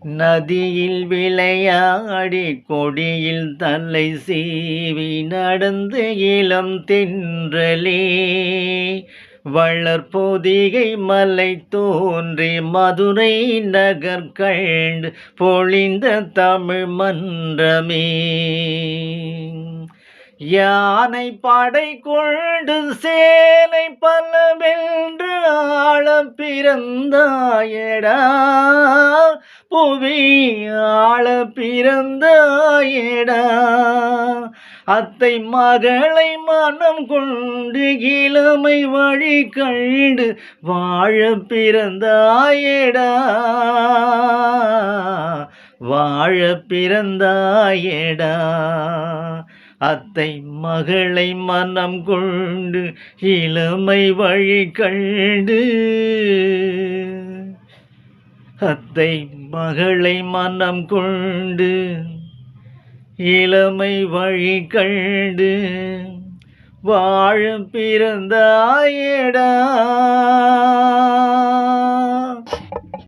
நதியில் விளையாடி கொடியில் தலை சீவி நடந்து இளம் தென்றலே வளர்பொதிகை மலை தோன்றி மதுரை நகர் கண்டு பொழிந்த தமிழ் மன்றமே. யானை படை கொண்டு சேலை பலவென்று ஆள பிறந்தாயடா, புவி ஆள பிறந்தாயடா. அத்தை மகளை மனம் கொண்டு இளமை வழி கண்டு வாழ பிறந்தாயடா, வாழ பிறந்தாயடா. அத்தை மகளை மனம் கொண்டு இளமை வழி கண்டு, அத்தை மகளை மனம் கொண்டு இளமை வழி கண்டு வாழ பிறந்தாயடா.